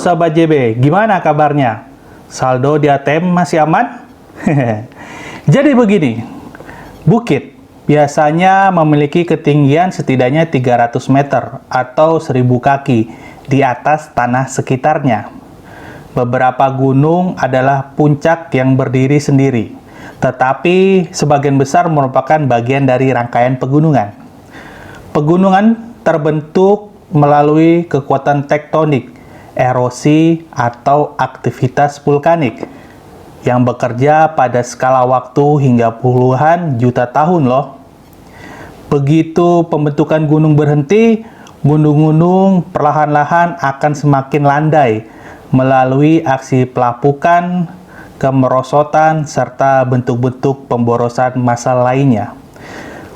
Sahabat JB, gimana kabarnya? Saldo di ATM masih aman? Jadi begini, bukit biasanya memiliki ketinggian setidaknya 300 meter atau 1000 kaki di atas tanah sekitarnya. Beberapa gunung adalah puncak yang berdiri sendiri, tetapi sebagian besar merupakan bagian dari rangkaian pegunungan. Pegunungan terbentuk melalui kekuatan tektonik, erosi, atau aktivitas vulkanik yang bekerja pada skala waktu hingga puluhan juta tahun loh. Begitu pembentukan gunung berhenti, gunung-gunung perlahan-lahan akan semakin landai melalui aksi pelapukan, kemerosotan, serta bentuk-bentuk pemborosan massal lainnya.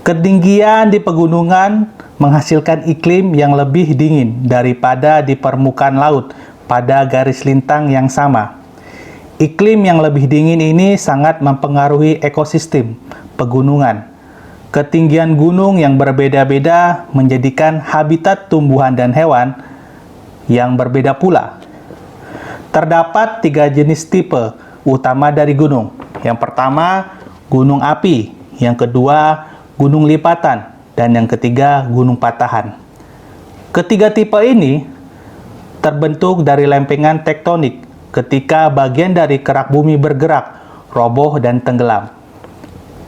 Ketinggian di pegunungan menghasilkan iklim yang lebih dingin daripada di permukaan laut pada garis lintang yang sama. Iklim yang lebih dingin ini sangat mempengaruhi ekosistem pegunungan. Ketinggian gunung yang berbeda-beda menjadikan habitat tumbuhan dan hewan yang berbeda pula. Terdapat 3 jenis tipe utama dari gunung. Yang pertama, gunung api. Yang kedua, gunung lipatan. Dan yang ketiga, gunung patahan. Ketiga tipe ini terbentuk dari lempengan tektonik ketika bagian dari kerak bumi bergerak, roboh, dan tenggelam.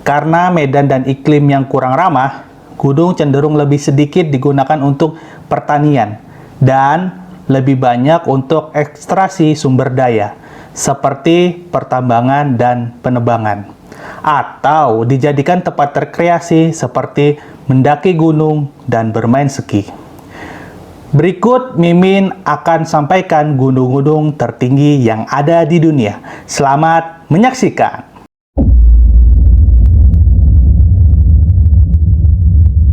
Karena medan dan iklim yang kurang ramah, gunung cenderung lebih sedikit digunakan untuk pertanian dan lebih banyak untuk ekstraksi sumber daya, seperti pertambangan dan penebangan, atau dijadikan tempat rekreasi seperti mendaki gunung dan bermain ski. Berikut Mimin akan sampaikan gunung-gunung tertinggi yang ada di dunia. Selamat menyaksikan.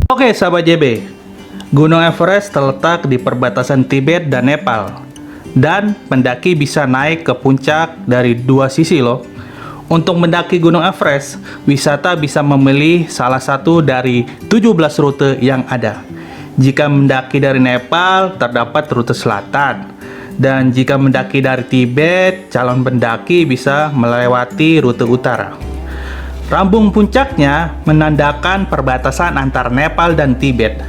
Oke sahabat JB, Gunung Everest terletak di perbatasan Tibet dan Nepal, dan pendaki bisa naik ke puncak dari 2 sisi loh. Untuk mendaki Gunung Everest, wisata bisa memilih salah satu dari 17 rute yang ada. Jika mendaki dari Nepal, terdapat rute selatan. Dan jika mendaki dari Tibet, calon pendaki bisa melewati rute utara. Rambung puncaknya menandakan perbatasan antara Nepal dan Tibet.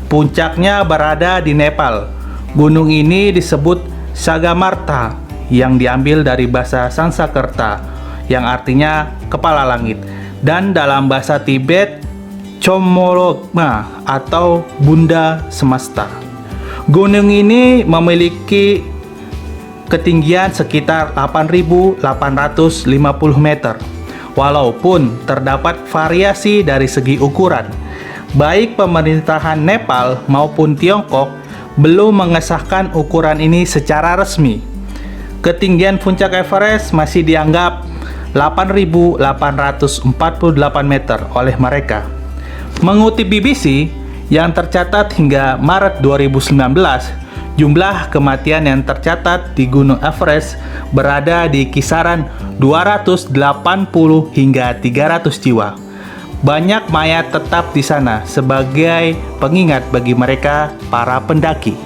Puncaknya berada di Nepal. Gunung ini disebut Sagamartha, yang diambil dari bahasa Sanskerta, yang artinya kepala langit, dan dalam bahasa Tibet Chomolungma atau Bunda Semesta. Gunung ini memiliki ketinggian sekitar 8.850 meter. Walaupun terdapat variasi dari segi ukuran, baik pemerintahan Nepal maupun Tiongkok belum mengesahkan ukuran ini secara resmi. Ketinggian puncak Everest masih dianggap 8.848 meter oleh mereka. Mengutip BBC, yang tercatat hingga Maret 2019, jumlah kematian yang tercatat di Gunung Everest berada di kisaran 280 hingga 300 jiwa. Banyak mayat tetap di sana sebagai pengingat bagi mereka para pendaki.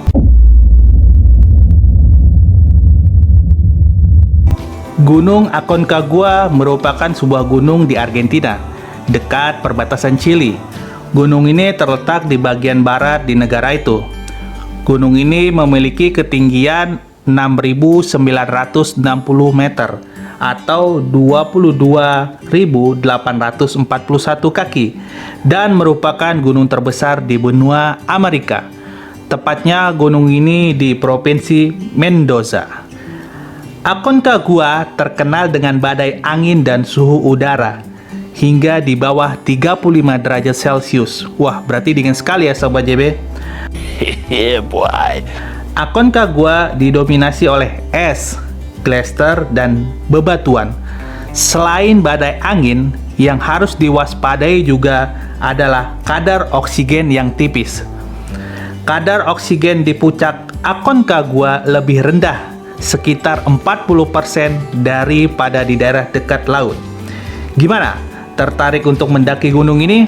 Gunung Aconcagua merupakan sebuah gunung di Argentina, dekat perbatasan Chili. Gunung ini terletak di bagian barat di negara itu. Gunung ini memiliki ketinggian 6.960 meter atau 22.841 kaki dan merupakan gunung terbesar di benua Amerika. Tepatnya gunung ini di Provinsi Mendoza. Aconcagua terkenal dengan badai angin dan suhu udara hingga di bawah 35 derajat Celcius. Wah, berarti dingin sekali ya Sobat JB. Aconcagua didominasi oleh es, glacier, dan bebatuan. Selain badai angin, yang harus diwaspadai juga adalah kadar oksigen yang tipis. Kadar oksigen di puncak Aconcagua lebih rendah, sekitar 40% daripada di daerah dekat laut. Gimana? Tertarik untuk mendaki gunung ini?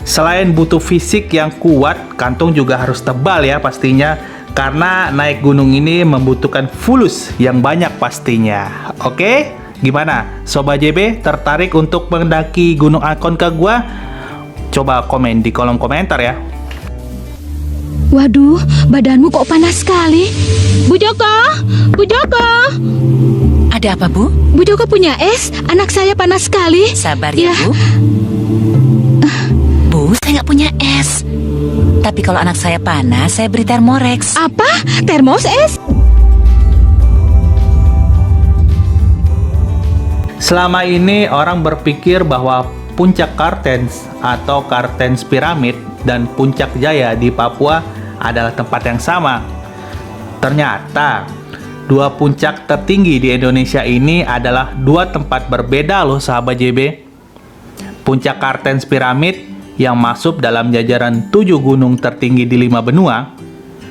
Selain butuh fisik yang kuat, kantung juga harus tebal ya pastinya, karena naik gunung ini membutuhkan fulus yang banyak pastinya. Oke, gimana? Sobat JB tertarik untuk mendaki Gunung Aconcagua? Coba komen di kolom komentar ya. Waduh, badanmu kok panas sekali. Bu Joko, Bu Joko. Ada apa, Bu? Bu Joko punya es, anak saya panas sekali. Sabar ya, Bu. Bu, saya nggak punya es. Tapi kalau anak saya panas, saya beri Thermorex. Apa? Termos es? Selama ini orang berpikir bahwa Puncak Kartens atau Kartens Piramid dan Puncak Jaya di Papua adalah tempat yang sama. Ternyata, dua puncak tertinggi di Indonesia ini adalah dua tempat berbeda loh sahabat JB. Puncak Kartens Piramid yang masuk dalam jajaran 7 gunung tertinggi di 5 benua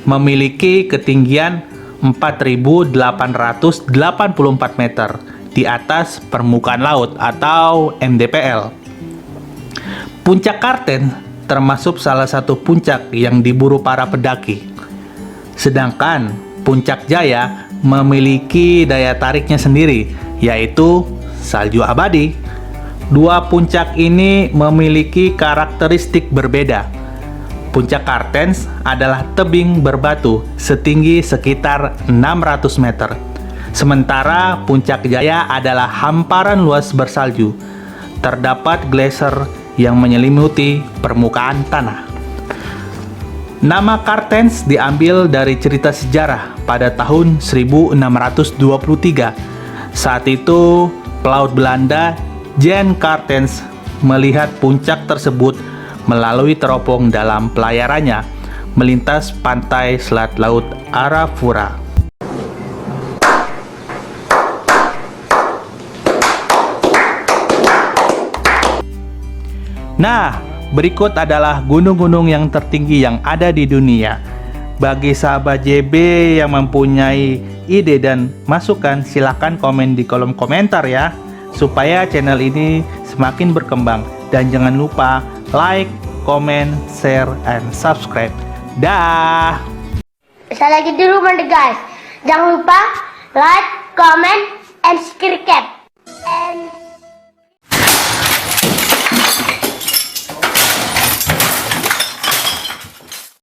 memiliki ketinggian 4.884 meter di atas permukaan laut atau MDPL. Puncak Kartens termasuk salah satu puncak yang diburu para pendaki. Sedangkan Puncak Jaya memiliki daya tariknya sendiri, yaitu salju abadi. Dua puncak ini memiliki karakteristik berbeda. Puncak Kartens adalah tebing berbatu setinggi sekitar 600 meter. Sementara Puncak Jaya adalah hamparan luas bersalju. Terdapat glacier yang menyelimuti permukaan tanah. Nama Kartens diambil dari cerita sejarah pada tahun 1623. Saat itu, pelaut Belanda Jan Kartens melihat puncak tersebut melalui teropong dalam pelayarannya melintas pantai Selat Laut Arafura. Nah, berikut adalah gunung-gunung yang tertinggi yang ada di dunia. Bagi sahabat JB yang mempunyai ide dan masukan, silahkan komen di kolom komentar ya, supaya channel ini semakin berkembang. Dan jangan lupa like, comment, share, and subscribe. Dah. Bisa lagi di rumah deh guys. Jangan lupa like, comment, and subscribe. And